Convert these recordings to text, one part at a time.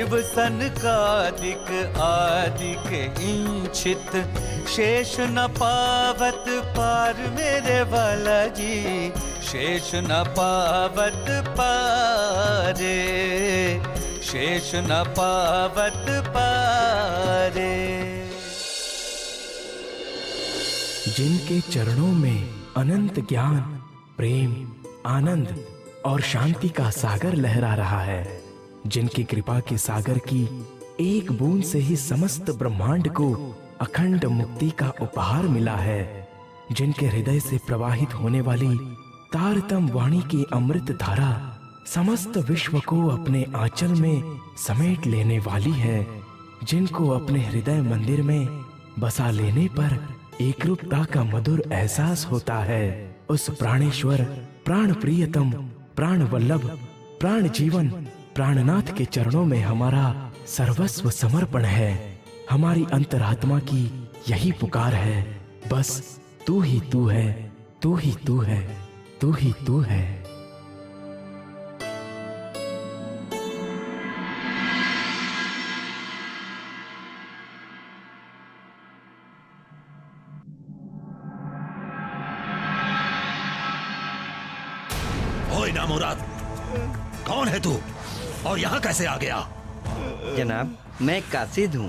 शिव सनकादिक आदिक इंचित, शेष न पावत पार मेरे वाला जी, शेष न पावत पारे, शेष न पावत पारे। जिनके चरणों में अनंत ज्ञान, प्रेम, आनंद और शांति का सागर लहरा रहा है, जिनकी कृपा के सागर की एक बूंद से ही समस्त ब्रह्मांड को अखंड मुक्ति का उपहार मिला है, जिनके हृदय से प्रवाहित होने वाली तारतम वाणी की अमृत धारा समस्त विश्व को अपने आंचल में समेट लेने वाली है, जिनको अपने हृदय मंदिर में बसा लेने पर एकरूपता का मधुर एहसास होता है, उस प्राणेश्वर, प्राण प्रियतम, प्राण वल्लभ, प्राण जीवन, प्राणनाथ के चरणों में हमारा सर्वस्व समर्पण है। हमारी अंतरात्मा की यही पुकार है, बस तू ही तू है, तू ही तू है, तू ही तू है। ओए नामुराद, कौन है तू और यहाँ कैसे आ गया? जनाब, मैं कासिद हूँ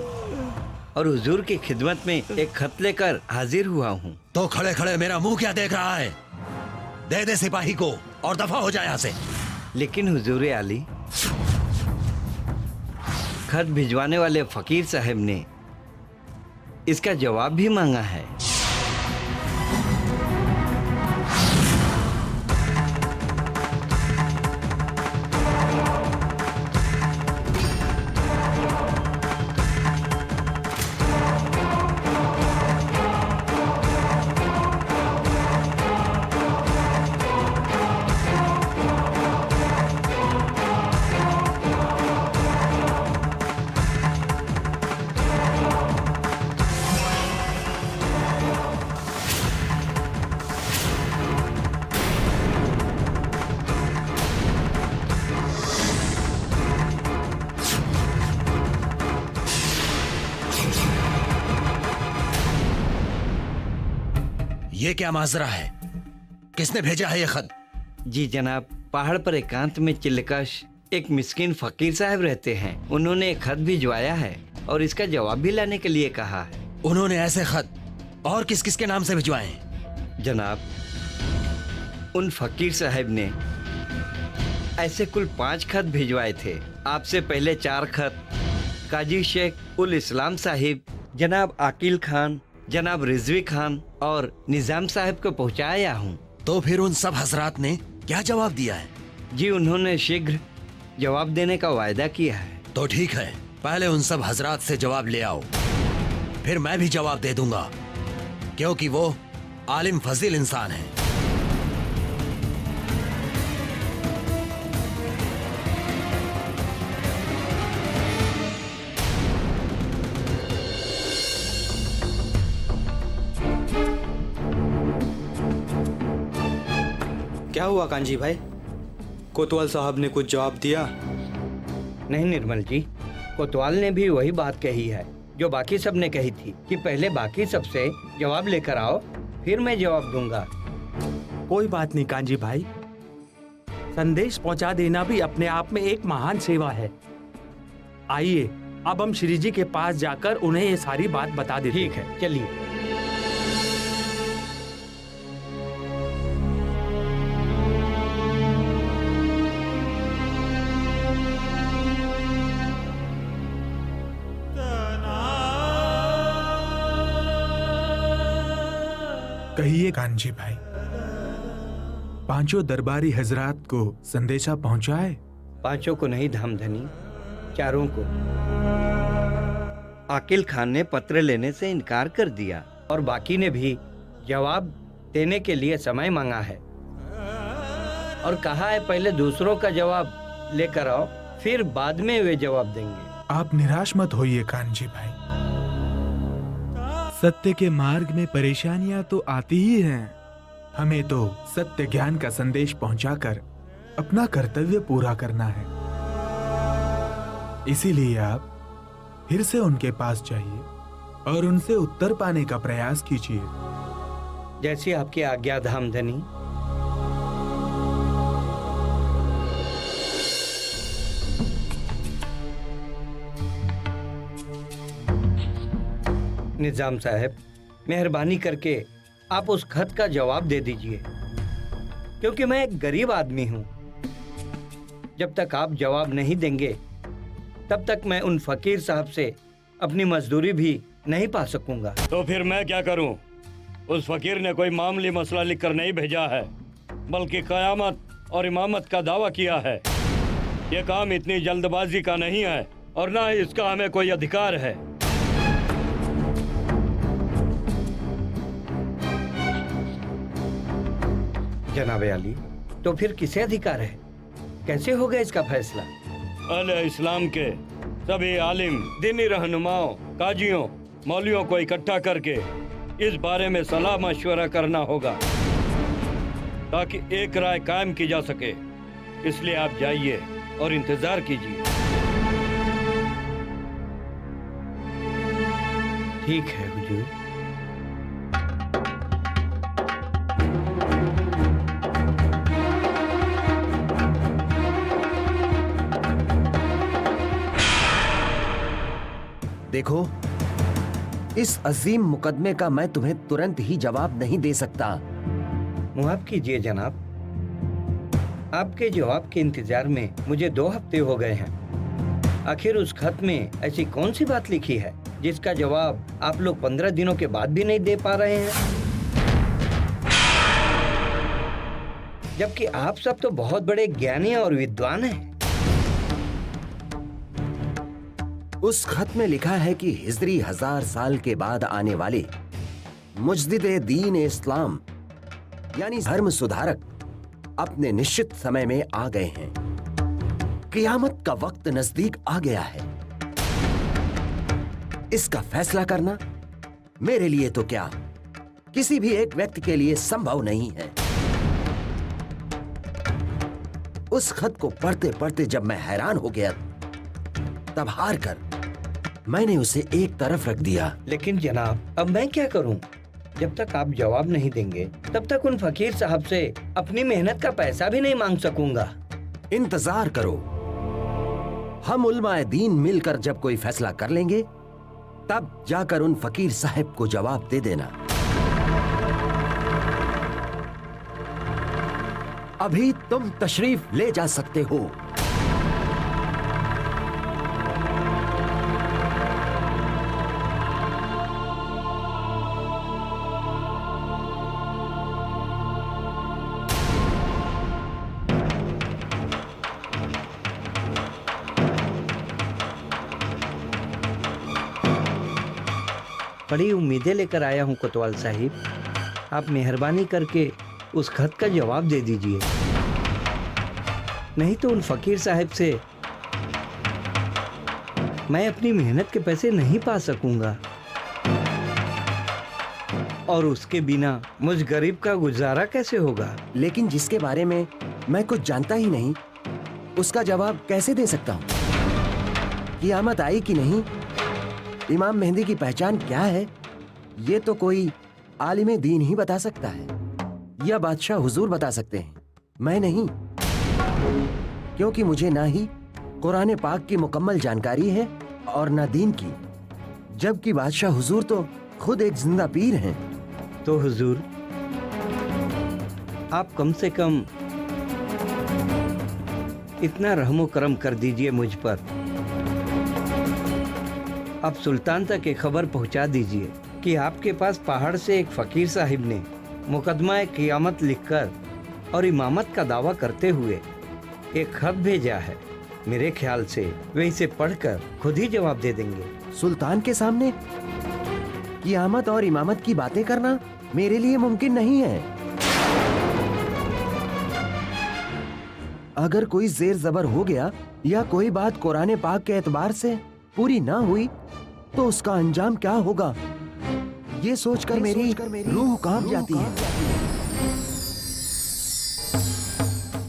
और हुजूर की खिदमत में एक खत लेकर हाजिर हुआ हूँ। तो खड़े खड़े मेरा मुंह क्या देख रहा है? दे दे सिपाही को और दफा हो जाए यहाँ से। लेकिन हुजूर आली, खत भिजवाने वाले फकीर साहब ने इसका जवाब भी मांगा है। ये क्या माजरा है? किसने भेजा है ये खत? जी जनाब, पहाड़ पर एकांत में चिल्लकश एक मिस्किन फकीर साहब रहते हैं। उन्होंने एक खत भिजवाया है और इसका जवाब भी लाने के लिए कहा है। उन्होंने ऐसे खत और किस किस के नाम से भिजवाए? जनाब, उन फकीर साहब ने ऐसे कुल 5 खत भिजवाए थे। आपसे पहले 4 खत काजी शेख उल इस्लाम साहिब, जनाब आकिल खान, जनाब रिजवी खान और निजाम साहब को पहुंचाया हूँ। तो फिर उन सब हजरात ने क्या जवाब दिया है? जी, उन्होंने शीघ्र जवाब देने का वायदा किया है। तो ठीक है, पहले उन सब हजरात से जवाब ले आओ, फिर मैं भी जवाब दे दूंगा, क्योंकि वो आलिम फजील इंसान है। क्या हुआ कांजी भाई? कोतवाल साहब ने कुछ जवाब दिया? नहीं निर्मल जी, कोतवाल ने भी वही बात कही है जो बाकी सब ने कही थी कि पहले बाकी सब से जवाब लेकर आओ, फिर मैं जवाब दूंगा। कोई बात नहीं कांजी भाई, संदेश पहुंचा देना भी अपने आप में एक महान सेवा है। आइए अब हम श्री जी के पास जाकर उन्हें ये सारी बात बता देते हैं। ठीक है, चलिए। कहिए कांजी भाई, 5 दरबारी हजरात को संदेशा पहुंचाए? 5 को नहीं धामधनी, 4 को। आकिल खान ने पत्र लेने से इनकार कर दिया और बाकी ने भी जवाब देने के लिए समय मांगा है और कहा है पहले दूसरों का जवाब लेकर आओ, फिर बाद में वे जवाब देंगे। आप निराश मत होइए कांजी भाई, सत्य के मार्ग में परेशानियां तो आती ही हैं। हमें तो सत्य ज्ञान का संदेश पहुंचाकर अपना कर्तव्य पूरा करना है। इसीलिए आप फिर से उनके पास जाइए और उनसे उत्तर पाने का प्रयास कीजिए। जैसी आपकी आज्ञा धामधनी। निजाम साहब, मेहरबानी करके आप उस खत का जवाब दे दीजिए, क्योंकि मैं एक गरीब आदमी हूं। जब तक आप जवाब नहीं देंगे तब तक मैं उन फकीर साहब से अपनी मजदूरी भी नहीं पा सकूंगा। तो फिर मैं क्या करूं? उस फकीर ने कोई मामूली मसला लिखकर नहीं भेजा है, बल्कि कयामत और इमामत का दावा किया है। ये काम इतनी जल्दबाजी का नहीं है और ना ही इसका हमें कोई अधिकार है। जनाबे अली, तो फिर किसे अधिकार है? कैसे होगा इसका फैसला? अहले इस्लाम के सभी आलिम, दीनी रहनुमाओं, काजियों, मौलियों को इकट्ठा करके इस बारे में सलाह मशवरा करना होगा ताकि एक राय कायम की जा सके। इसलिए आप जाइए और इंतजार कीजिए। ठीक है हुजूर। देखो, इस अजीम मुकदमे का मैं तुम्हें तुरंत ही जवाब नहीं दे सकता। मुआफ कीजिए जनाब, आपके जवाब के इंतजार में मुझे 2 हफ्ते हो गए हैं। आखिर उस खत में ऐसी कौन सी बात लिखी है जिसका जवाब आप लोग 15 दिनों के बाद भी नहीं दे पा रहे हैं? जबकि आप सब तो बहुत बड़े ज्ञानी और विद्वान हैं। उस खत में लिखा है कि हिजरी 1000 साल के बाद आने वाले मुजद्दिद दीन इस्लाम यानी धर्म सुधारक अपने निश्चित समय में आ गए हैं। क़यामत का वक्त नजदीक आ गया है। इसका फैसला करना मेरे लिए तो क्या, किसी भी एक व्यक्ति के लिए संभव नहीं है। उस खत को पढ़ते पढ़ते जब मैं हैरान हो गया, तब हार कर मैंने उसे एक तरफ रख दिया। लेकिन जनाब, अब मैं क्या करूं? जब तक आप जवाब नहीं देंगे तब तक उन फकीर साहब से अपनी मेहनत का पैसा भी नहीं मांग सकूंगा। इंतजार करो, हम उलमाए दीन मिलकर जब कोई फैसला कर लेंगे तब जाकर उन फकीर साहब को जवाब दे देना। अभी तुम तशरीफ ले जा सकते हो। बड़ी उम्मीदें लेकर आया हूं कोतवाल साहिब। आप मेहरबानी करके उस खत का जवाब दे दीजिए, नहीं तो उन फकीर साहब से मैं अपनी मेहनत के पैसे नहीं पा सकूंगा और उसके बिना मुझ गरीब का गुजारा कैसे होगा? लेकिन जिसके बारे में मैं कुछ जानता ही नहीं, उसका जवाब कैसे दे सकता हूँ? क़यामत आई कि नहीं, इमाम मेहंदी की पहचान क्या है, ये तो कोई आलिम दीन ही बता सकता है या बादशाह हुजूर बता सकते हैं, मैं नहीं। क्योंकि मुझे ना ही कुरान पाक की मुकम्मल जानकारी है और ना दीन की, जबकि बादशाह हुजूर तो खुद एक जिंदा पीर हैं। तो हुजूर, आप कम से कम इतना रहमो करम कर दीजिए मुझ पर, आप सुल्तान तक एक खबर पहुंचा दीजिए कि आपके पास पहाड़ से एक फकीर साहिब ने मुकदमा क़यामत लिखकर और इमामत का दावा करते हुए एक खत भेजा है। मेरे ख्याल से वे इसे पढ़कर खुद ही जवाब दे देंगे। सुल्तान के सामने क़यामत और इमामत की बातें करना मेरे लिए मुमकिन नहीं है। अगर कोई जेर जबर हो गया या कोई बात कुरान पाक के एतबार से पूरी ना हुई तो उसका अंजाम क्या होगा, ये सोचकर मेरी रूह कांप जाती है।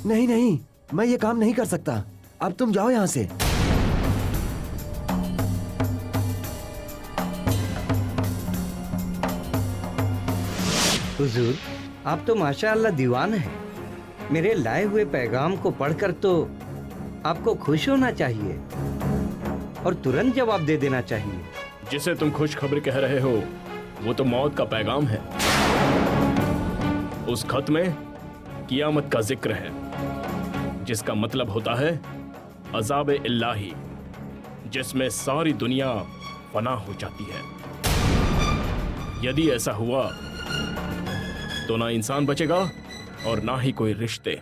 नहीं नहीं, मैं ये काम नहीं कर सकता। अब तुम जाओ यहाँ से। हुजूर, आप तो माशाअल्लाह दीवान हैं। मेरे लाए हुए पैगाम को पढ़कर तो आपको खुश होना चाहिए और तुरंत जवाब दे देना चाहिए। जिसे तुम खुशखबरी कह रहे हो वो तो मौत का पैगाम है। उस खत में कियामत का जिक्र है, जिसका मतलब होता है अजाब इल्लाही, जिसमें सारी दुनिया फना हो जाती है। यदि ऐसा हुआ तो ना इंसान बचेगा और ना ही कोई रिश्ते।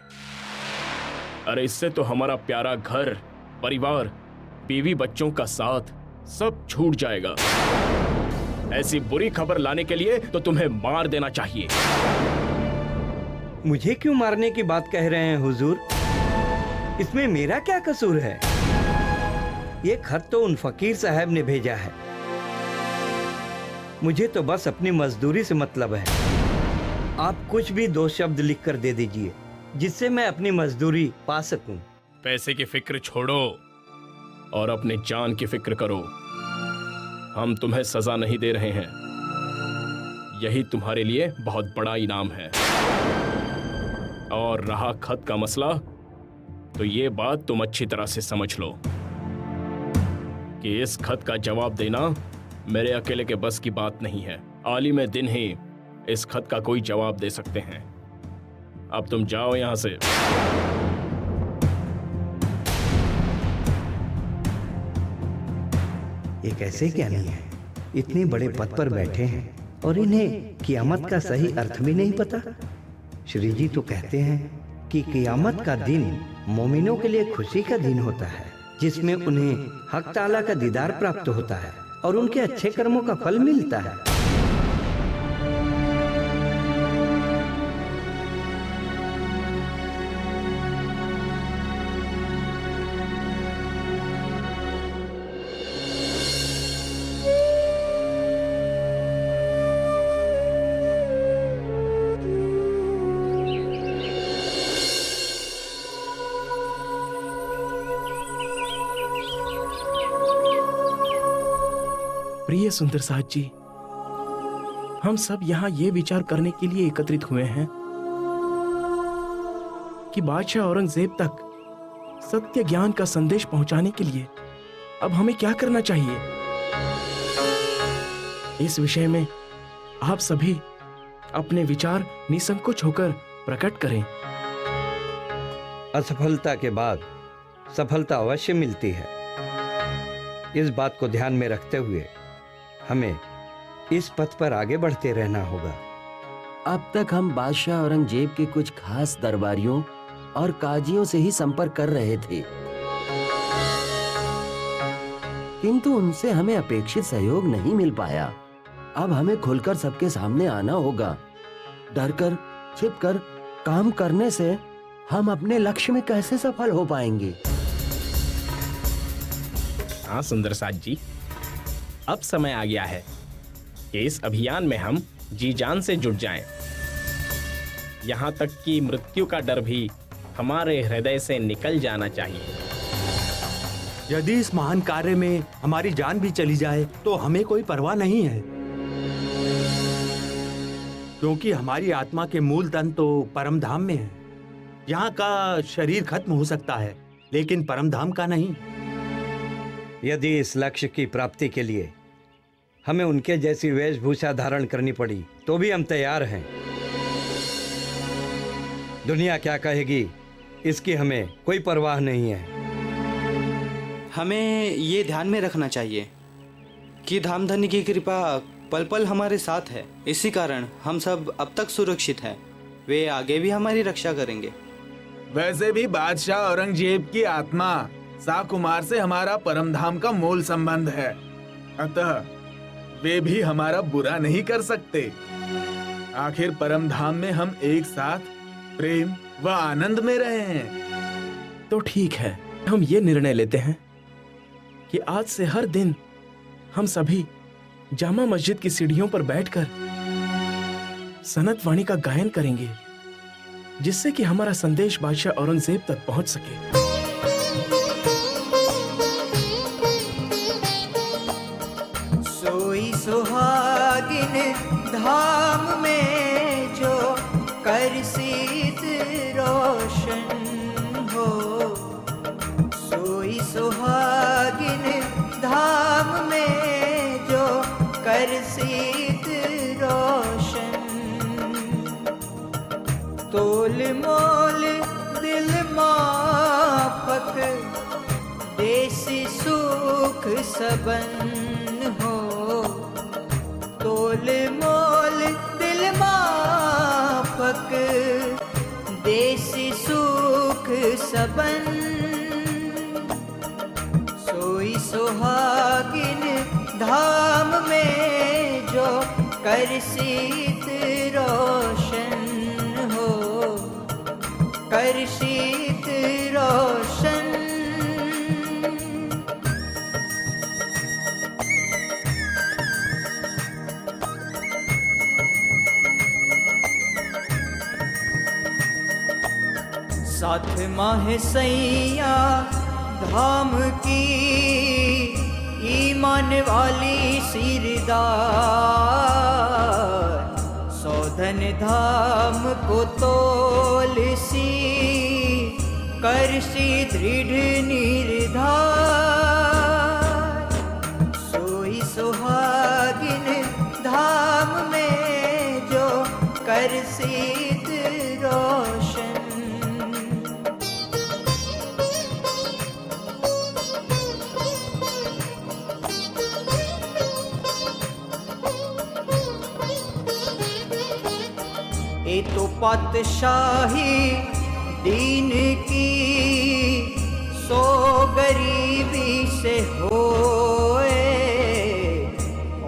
अरे इससे तो हमारा प्यारा घर, परिवार, बीवी बच्चों का साथ सब छूट जाएगा। ऐसी बुरी खबर लाने के लिए तो तुम्हें मार देना चाहिए। मुझे क्यों मारने की बात कह रहे हैं हुजूर? इसमें मेरा क्या कसूर है? ये खत तो उन फकीर साहब ने भेजा है। मुझे तो बस अपनी मजदूरी से मतलब है। आप कुछ भी 2 शब्द लिख कर दे दीजिए जिससे मैं अपनी मजदूरी पा सकूं। पैसे की फिक्र छोड़ो और अपने जान की फिक्र करो। हम तुम्हें सजा नहीं दे रहे हैं, यही तुम्हारे लिए बहुत बड़ा इनाम है। और रहा खत का मसला, तो ये बात तुम अच्छी तरह से समझ लो कि इस खत का जवाब देना मेरे अकेले के बस की बात नहीं है। आलिम दिन ही इस खत का कोई जवाब दे सकते हैं। अब तुम जाओ यहां से। ये कैसे ज्ञानी है, इतने बड़े पद पर बैठे हैं और इन्हें कियामत का सही अर्थ भी नहीं पता। श्री जी तो कहते हैं कि कियामत का दिन मोमिनों के लिए खुशी का दिन होता है, जिसमें उन्हें हक ताला का दीदार प्राप्त होता है और उनके अच्छे कर्मों का फल मिलता है। प्रिय सुंदर साथ जी, हम सब यहाँ ये विचार करने के लिए एकत्रित हुए हैं कि बादशाह औरंगजेब तक सत्य ज्ञान का संदेश पहुंचाने के लिए अब हमें क्या करना चाहिए। इस विषय में आप सभी अपने विचार निसंकोच होकर प्रकट करें। असफलता के बाद सफलता अवश्य मिलती है। इस बात को ध्यान में रखते हुए हमें इस पथ पर आगे बढ़ते रहना होगा। अब तक हम बादशाह औरंगजेब के कुछ खास दरबारियों और काजियों से ही संपर्क कर रहे थे, किंतु उनसे हमें अपेक्षित सहयोग नहीं मिल पाया। अब हमें खुलकर सबके सामने आना होगा। डरकर, छिपकर काम करने से हम अपने लक्ष्य में कैसे सफल हो पाएंगे? हाँ सुंदर साथ जी, अब समय आ गया है कि इस अभियान में हम जी जान से जुट जाएं। यहाँ तक कि मृत्यु का डर भी हमारे हृदय से निकल जाना चाहिए। यदि इस महान कार्य में हमारी जान भी चली जाए तो हमें कोई परवाह नहीं है, क्योंकि हमारी आत्मा के मूल तन तो परम धाम में है। यहाँ का शरीर खत्म हो सकता है, लेकिन परम धाम का नहीं। यदि इस लक्ष्य की प्राप्ति के लिए हमें उनके जैसी वेशभूषा धारण करनी पड़ी तो भी हम तैयार हैं। दुनिया क्या कहेगी इसकी हमें कोई परवाह नहीं है। हमें ये ध्यान में रखना चाहिए कि धामधनी की कृपा पल पल हमारे साथ है। इसी कारण हम सब अब तक सुरक्षित हैं। वे आगे भी हमारी रक्षा करेंगे। वैसे भी बादशाह औरंगजेब की आत्मा साकुमार से हमारा परमधाम का मूल संबंध है, अतः वे भी हमारा बुरा नहीं कर सकते। आखिर परमधाम में हम एक साथ प्रेम व आनंद में रहे हैं। तो ठीक है, हम ये निर्णय लेते हैं कि आज से हर दिन हम सभी जामा मस्जिद की सीढ़ियों पर बैठकर सनत वाणी का गायन करेंगे, जिससे कि हमारा संदेश बादशाह औरंगजेब तक पहुंच सके। सोई सुहागिन धाम में कर सीत रोशन हो। सोई सुहागिन धाम में जो कर सीत रोशन। तोल मोल दिल माफक देसी सुख सबन हो। तोल मोल दिल माफक देसी सुख सबन। सोई सुहागिन धाम में जो कर सीत रोशन हो। कर सीत रोशन। साथ माह सैया धाम की ईमान वाली सिरदार। सौधन धाम को तोल सी कर सी दृढ़ निर्धार। सोई सुहागिन धाम में जो कर सीत रोशन। ये तो पातशाही दीन की सो गरीबी से होए।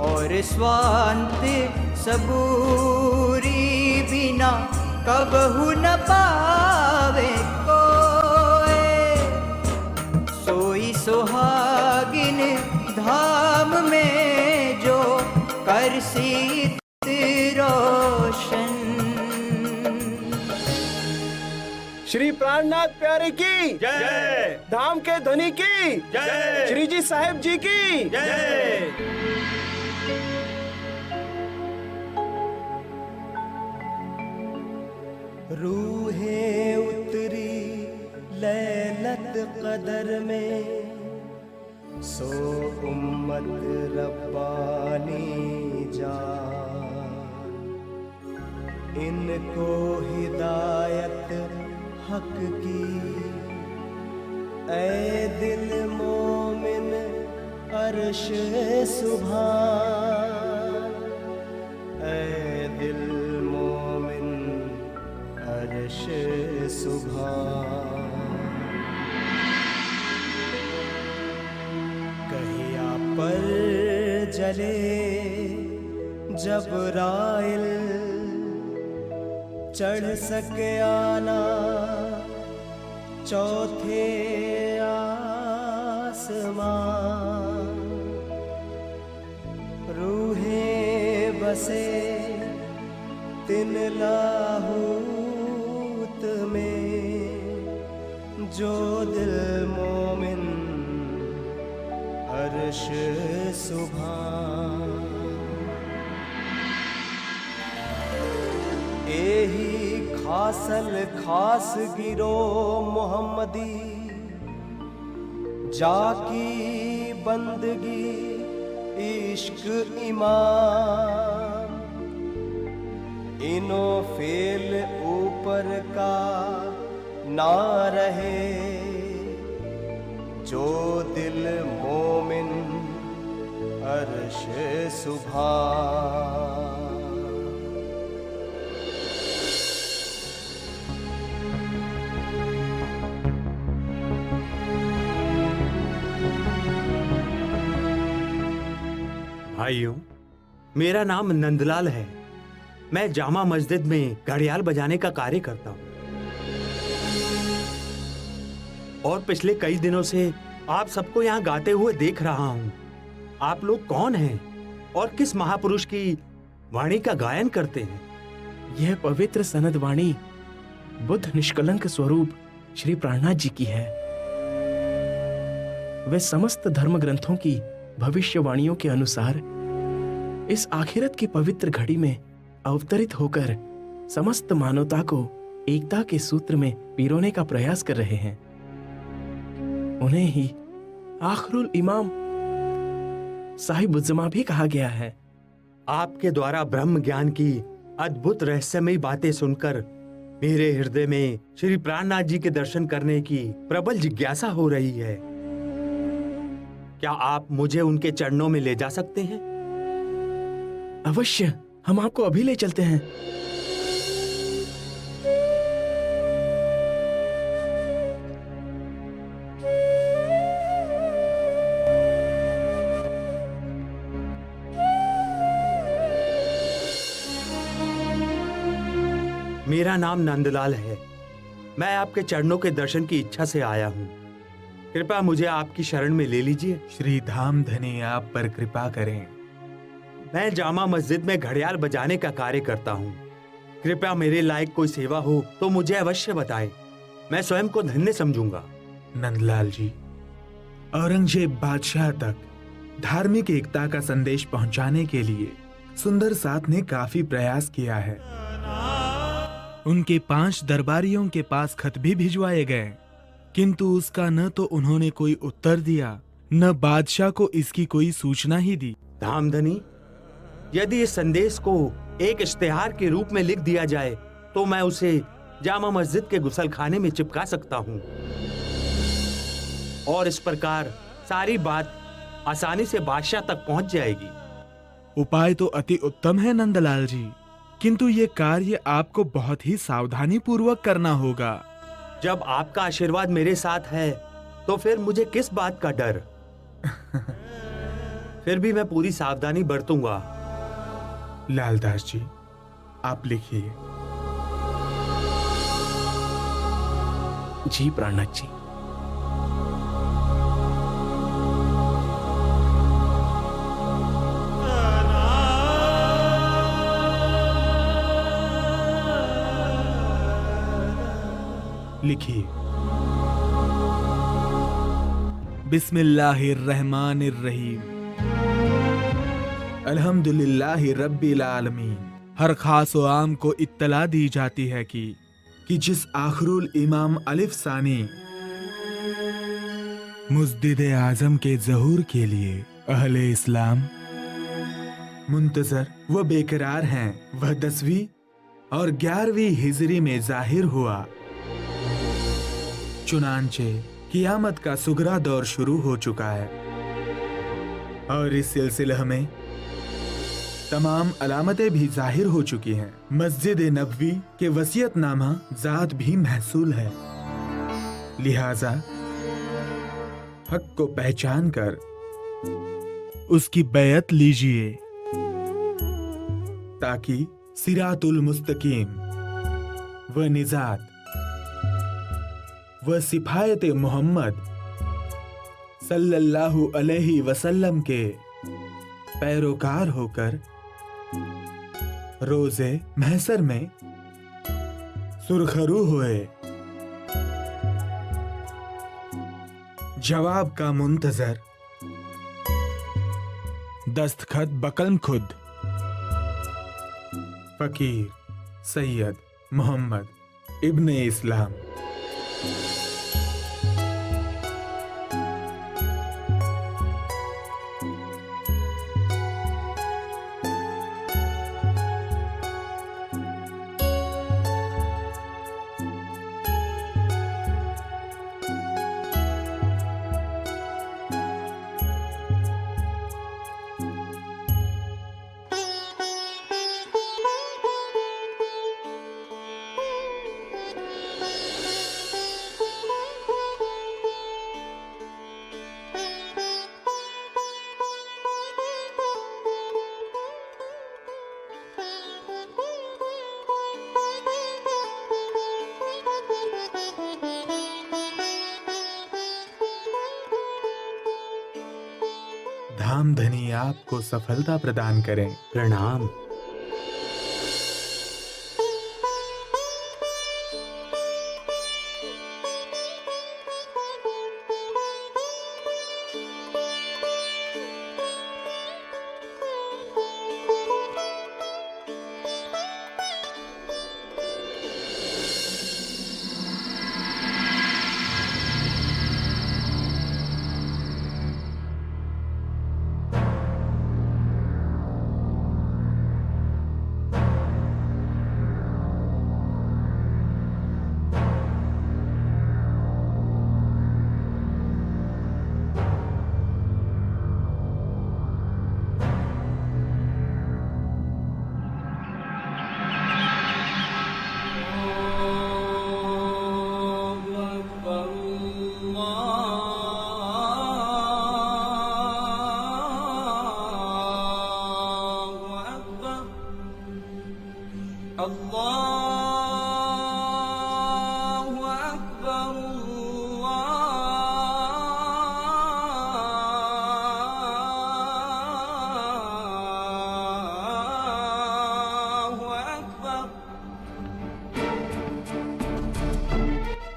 और स्वांत सबूरी बिना कबहु न पावे कोए। सोई सुहागिन धाम में जो कर सीत रोशन। श्री प्राणनाथ प्यारे की जय। धाम के धनी की जय। श्री जी साहेब जी की जय। रूहे उतरी लैलत कदर में सो उम्मत रब्बानी जान। इनको हिदायत हक की ऐ दिल मोमिन अर्श सुभान। ऐ दिल मोमिन अर्श सुभान। कहिया पर जले जबराइल चढ़ सके आना चौथे आसमान। रूहे बसे तिन लाहूत में जो दिल मोमिन अर्श सुभान। एही खासल खास गिरो मोहम्मदी जाकी बंदगी इश्क ईमान। इनो फेल ऊपर का ना रहे जो दिल मोमिन अर्श सुभान। भाइयों, मेरा नाम नंदलाल है। मैं जामा मस्जिद में घड़ियाल बजाने का कार्य करता हूँ और पिछले कई दिनों से आप सबको यहाँ गाते हुए देख रहा हूँ। आप लोग कौन हैं और किस महापुरुष की वाणी का गायन करते हैं? यह पवित्र सनद वाणी बुद्ध निष्कलंक स्वरूप श्री प्राणनाथ जी की है। वे समस्त धर्म ग्रंथों की भविष्यवाणियों के अनुसार इस आखिरत की पवित्र घड़ी में अवतरित होकर समस्त मानवता को एकता के सूत्र में पिरोने का प्रयास कर रहे हैं। उन्हें ही आखिरुल इमाम साहिबुज्जमा भी कहा गया है। आपके द्वारा ब्रह्म ज्ञान की अद्भुत रहस्यमयी बातें सुनकर मेरे हृदय में श्री प्राणनाथ जी के दर्शन करने की प्रबल जिज्ञासा हो रही है। क्या आप मुझे उनके चरणों में ले जा सकते हैं? अवश्य, हम आपको अभी ले चलते हैं। मेरा नाम नंदलाल है। मैं आपके चरणों के दर्शन की इच्छा से आया हूँ। कृपया मुझे आपकी शरण में ले लीजिए। श्री धाम धनी आप पर कृपा करें। मैं जामा मस्जिद में घड़ियाल बजाने का कार्य करता हूँ। कृपया मेरे लायक कोई सेवा हो तो मुझे अवश्य बताएं। मैं स्वयं को धन्य समझूंगा। नंदलाल जी, औरंगजेब बादशाह तक धार्मिक एकता का संदेश पहुंचाने के लिए सुंदर साथ ने काफी प्रयास किया है। उनके 5 दरबारियों के पास खत भी भिजवाए गए, किंतु उसका न तो उन्होंने कोई उत्तर दिया, न बादशाह को इसकी कोई सूचना ही दी। धामधनी, यदि इस संदेश को एक इश्तिहार के रूप में लिख दिया जाए तो मैं उसे जामा मस्जिद के गुसलखाने में चिपका सकता हूँ और इस प्रकार सारी बात आसानी से बादशाह तक पहुंच जाएगी। उपाय तो अति उत्तम है नंदलाल जी, किंतु ये कार्य आपको बहुत ही सावधानी पूर्वक करना होगा। जब आपका आशीर्वाद मेरे साथ है तो फिर मुझे किस बात का डर? फिर भी मैं पूरी सावधानी बरतूंगा। लालदास जी, आप लिखिए। जी प्राणनाथ जी। लिखिए। बिस्मिल्लाहिर्रहमानिर्रहीम, अल्हम्दुलिल्लाहि रब्बिल आलमीन। हर खास व आम को इत्तला दी जाती है कि जिस आखिरुल इमाम अलिफ सानी मुजद्दिद आजम के ज़हूर के लिए अहले इस्लाम मुंतजर व बेकरार हैं, वह 10वीं और 11वीं हिजरी में जाहिर हुआ। चुनांचे कियामत का सुगरा दौर शुरू हो चुका है और इस सिलसिले में तमाम अलामतें भी जाहिर हो चुकी हैं। मस्जिद नबवी के वसीयतनामा जात भी महसूल है, लिहाजा हक को पहचान कर उसकी बैयत लीजिए ताकि सिरातुल मुस्तकीम व निजात व सिफायत मोहम्मद सल्लल्लाहु अलैहि वसल्लम के पैरोकार होकर रोजे महसर में सुरखरू हुए। जवाब का मुंतजर, दस्तखत बकलम खुद, फकीर सैयद मोहम्मद इब्ने इस्लाम। धाम धनी आपको सफलता प्रदान करें। प्रणाम।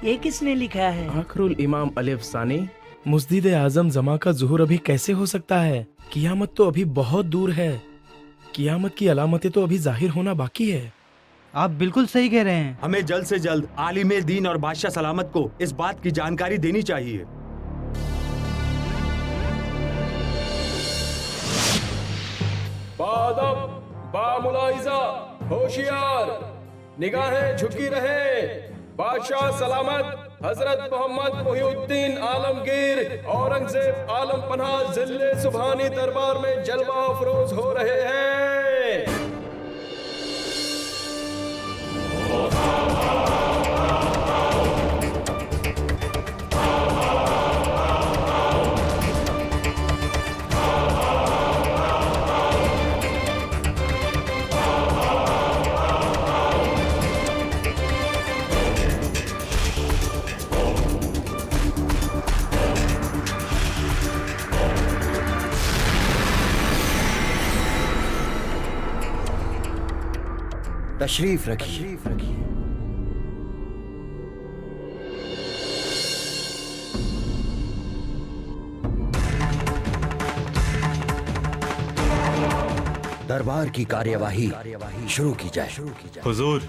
ये किसने लिखा है? आखरुल इमाम अलिफ सानी। मुस्दिद आजम जमा का ज़ुहूर अभी कैसे हो सकता है? कियामत तो अभी बहुत दूर है। कियामत की अलामतें तो अभी जाहिर होना बाकी है। आप बिल्कुल सही कह रहे हैं। हमें जल्द से जल्द आलिम दीन और बादशाह सलामत को इस बात की जानकारी देनी चाहिए। बादब, बामुलाइजा, होशियार, निगाहें झुकी रहे। बादशाह सलामत हजरत मोहम्मद मुहिउद्दीन आलमगीर औरंगजेब आलम पनाह जिले सुभानी दरबार में जलवा अफरोज हो रहे हैं। तशरीफ रखिए। दरबार की कार्यवाही शुरू की जाए। हुजूर,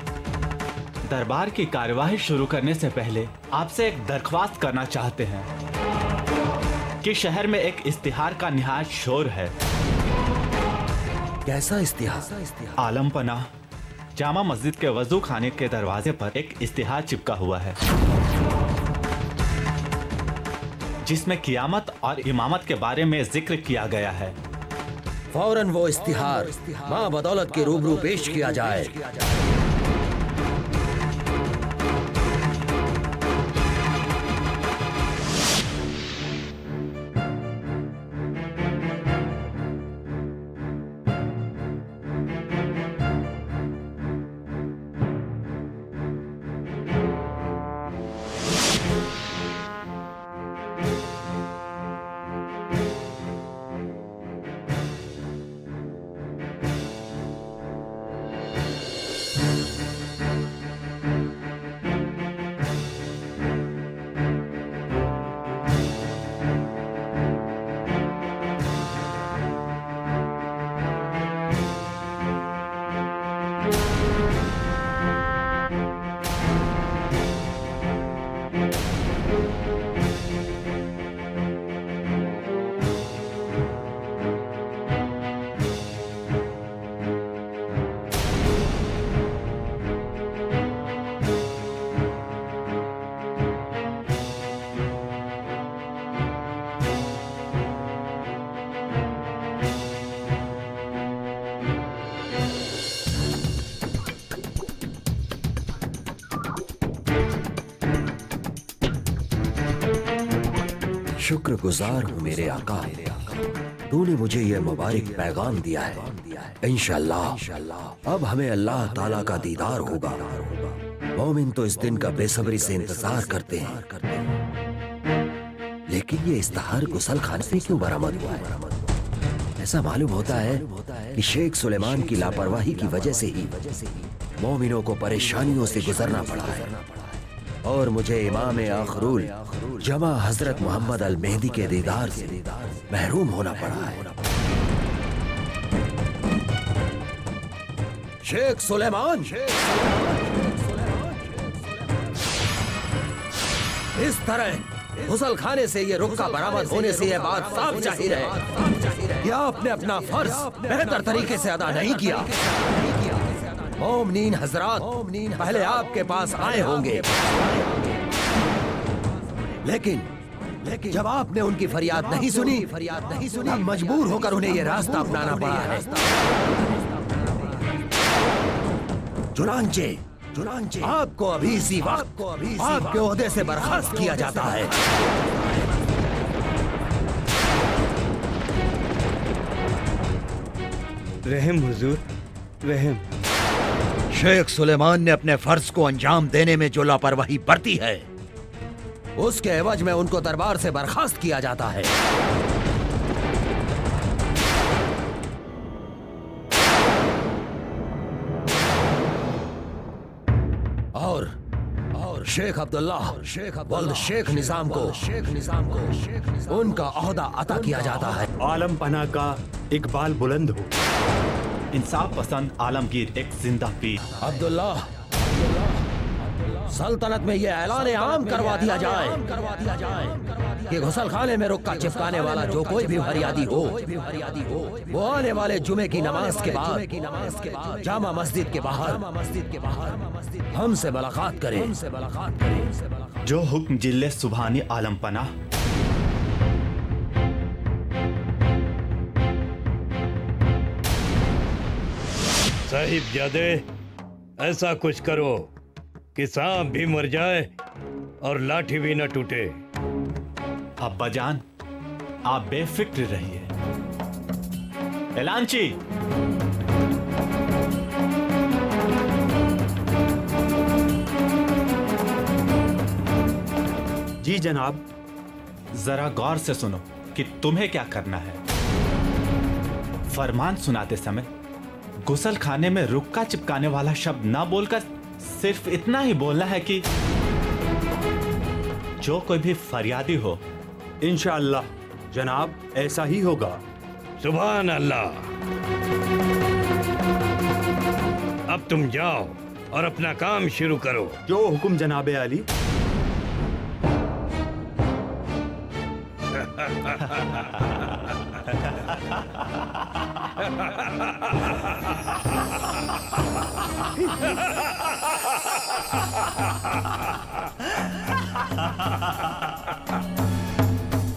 दरबार की कार्यवाही शुरू करने से पहले आपसे एक दरख्वास्त करना चाहते हैं कि शहर में एक इश्तिहार का निहायत शोर है। कैसा इश्तिहार? आलम पनाह जामा मस्जिद के वजू खाने के दरवाजे पर एक इश्तिहार चिपका हुआ है जिसमें कियामत और इमामत के बारे में जिक्र किया गया है। फौरन वो इश्तिहार मां बदौलत के रूबरू पेश किया जाए। शुक्रगुजार हूँ मेरे आका, तूने मुझे यह मुबारक पैगाम दिया है। इंशाअल्लाह अब हमें अल्लाह ताला का दीदार होगा। मोमिन तो इस दिन का बेसब्री से इंतजार करते हैं, लेकिन ये इश्तिहार गुसल खाने से क्यों बरामद हुआ है? ऐसा मालूम होता है कि शेख सुलेमान की लापरवाही की वजह से ही मोमिनों को परेशानियों से गुजरना पड़ा है और मुझे इमाम आखरुल जमा हजरत मोहम्मद अल मेहदी के दीदार से महरूम होना पड़ा है। शेख सुलेमान, इस तरह गुसल खाने से ये रुक्का बरामद होने से यह बात साफ जाहिर है कि आपने अपना फर्ज बेहतर तरीके से अदा नहीं किया। मोमिनीन हजरात पहले आपके पास आए होंगे, लेकिन जब आपने उनकी फरियाद नहीं सुनी, अब मजबूर होकर उन्हें यह रास्ता अपनाना पड़ा है। चुनांचे आपको अभी इसी वक्त आपके ओहदे से बर्खास्त किया जाता है। रहम हुजूर, रहम। शेख सुलेमान ने अपने फर्ज को अंजाम देने में जो लापरवाही बरती है, उसके एवज में उनको दरबार से बर्खास्त किया जाता है। शेख अब्दुल्ला वल्द शेख निजाम को उनका ओहदा अता किया जाता है। आलम पना का इकबाल बुलंद हो। इंसाफ पसंद आलमगीर एक जिंदा पीर। अब्दुल्ला सल्तनत में ये ऐलान आम करवा दिया जाए कि गुसल खाने में रुक्का चिपकाने वाला जो कोई भी फरियादी हो वो आने वाले जुमे की नमाज के बाद जामा मस्जिद के बाहर हमसे मुलाकात करे। जो हुक्म जिले सुभानी आलम पना। साहिबजादे, ऐसा कुछ करो कि सांप भी मर जाए और लाठी भी न टूटे। अब्बाजान, आप बेफिक्र रहिए। एलांची, जी जनाब। जरा गौर से सुनो कि तुम्हें क्या करना है। फरमान सुनाते समय गुसल खाने में रुक्का चिपकाने वाला शब्द ना बोलकर सिर्फ इतना ही बोलना है कि जो कोई भी फरियादी हो। इंशाअल्लाह जनाब, ऐसा ही होगा। सुभान अल्लाह। अब तुम जाओ और अपना काम शुरू करो। जो हुक्म जनाबे आली।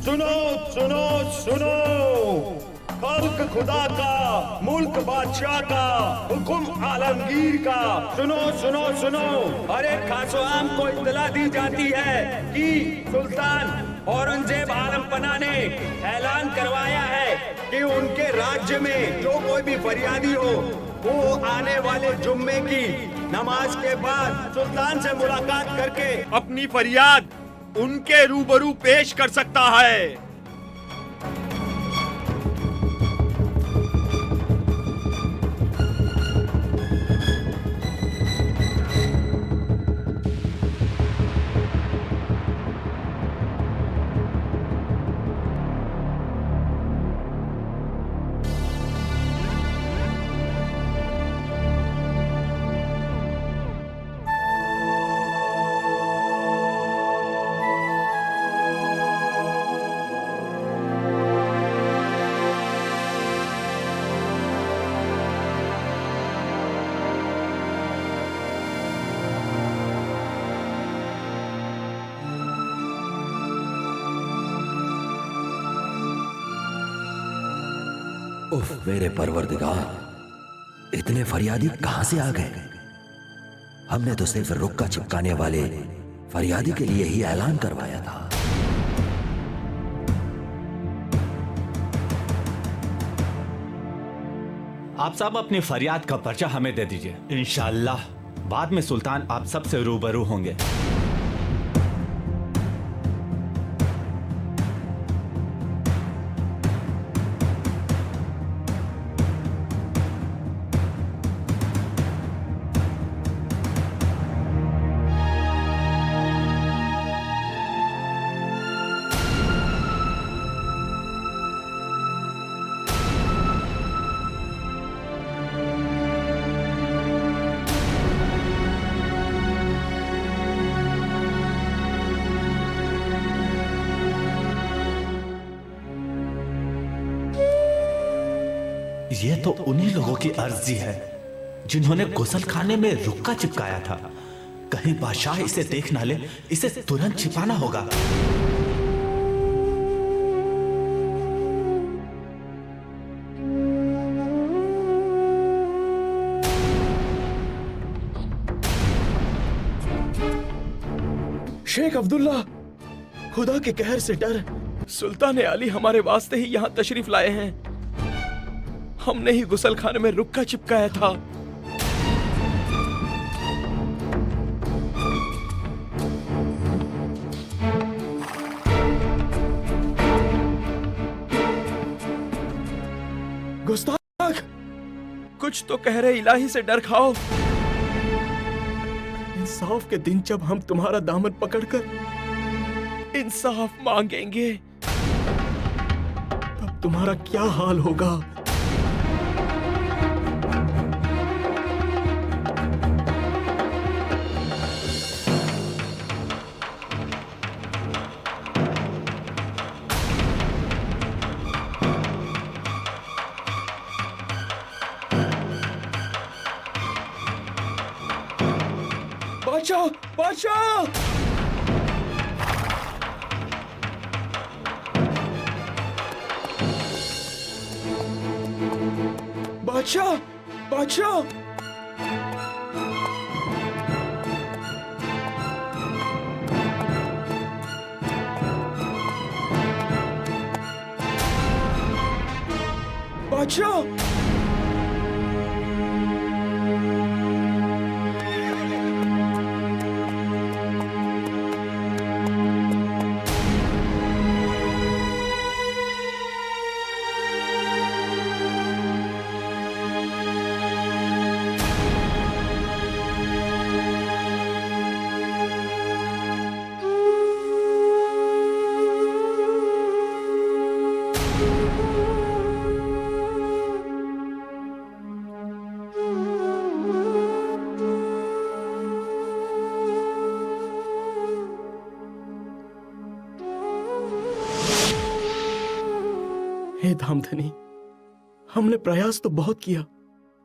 सुनो सुनो सुनो, खल्क खुदा का, मुल्क बादशाह का, हुक्म आलमगीर का। सुनो सुनो सुनो, अरे खासो आम को इत्तला दी जाती है कि सुल्तान औरंगजेब आलमपना ने ऐलान करवाया है कि उनके राज्य में जो कोई भी फरियादी हो वो आने वाले जुम्मे की नमाज के बाद सुल्तान से मुलाकात करके अपनी फरियाद उनके रूबरू पेश कर सकता है। उफ मेरे परवरदिगार, इतने फरियादी कहां से आ गए? हमने तो सिर्फ रुक्का चिपकाने वाले फरियादी के लिए ही ऐलान करवाया था। आप सब अपनी फरियाद का पर्चा हमें दे दीजिए। इंशाअल्लाह बाद में सुल्तान आप सबसे रूबरू होंगे। ये तो उन्हीं लोगों की अर्जी है जिन्होंने गुसल खाने में रुक्का चिपकाया था। कहीं बादशाह इसे देख ना ले, इसे तुरंत छिपाना होगा। शेख अब्दुल्ला, खुदा के कहर से डर सुल्तान आली हमारे वास्ते ही यहाँ तशरीफ लाए हैं। हमने ही गुसल खाने में रुक्का चिपकाया था। कुछ तो कह रहे इलाही से डर खाओ। इंसाफ के दिन जब हम तुम्हारा दामन पकड़कर इंसाफ मांगेंगे तब तुम्हारा क्या हाल होगा? बादशाह, बादशाह! बादशाह, बादशाह! बादशाह! हे धामधनी, हमने प्रयास तो बहुत किया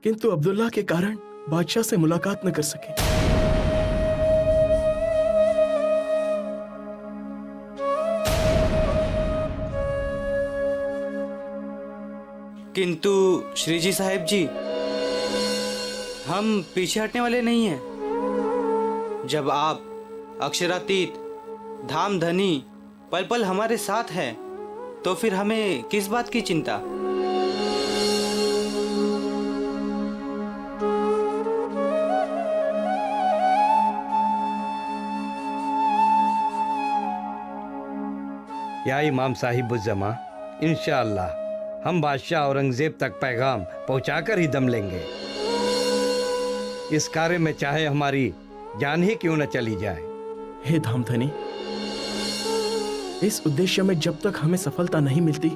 किंतु अब्दुल्ला के कारण बादशाह से मुलाकात न कर सके। किंतु श्रीजी साहिब जी, हम पीछे हटने वाले नहीं हैं। जब आप अक्षरातीत धामधनी पल पल हमारे साथ हैं तो फिर हमें किस बात की चिंता? या इमाम साहिबुज़्ज़मा, इंशाअल्लाह हम बादशाह औरंगजेब तक पैगाम पहुंचाकर ही दम लेंगे। इस कार्य में चाहे हमारी जान ही क्यों न चली जाए। हे धामधनी, इस उद्देश्य में जब तक हमें सफलता नहीं मिलती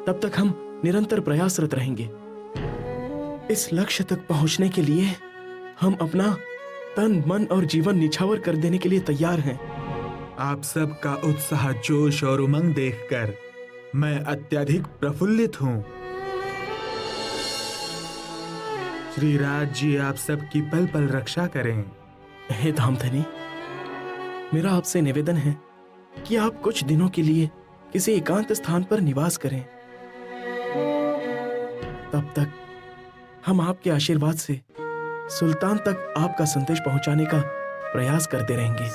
तब तक हम निरंतर प्रयासरत रहेंगे। इस लक्ष्य तक पहुंचने के लिए हम अपना तन, मन और जीवन निछावर कर देने के लिए तैयार हैं। आप सबका उत्साह, जोश और उमंग देखकर मैं अत्यधिक प्रफुल्लित हूँ। श्री राज जी आप सबकी पल पल रक्षा करें। हे धामधनी, मेरा आपसे निवेदन है कि आप कुछ दिनों के लिए किसी एकांत स्थान पर निवास करें। तब तक हम आपके आशीर्वाद से सुल्तान तक आपका संदेश पहुंचाने का प्रयास करते रहेंगे।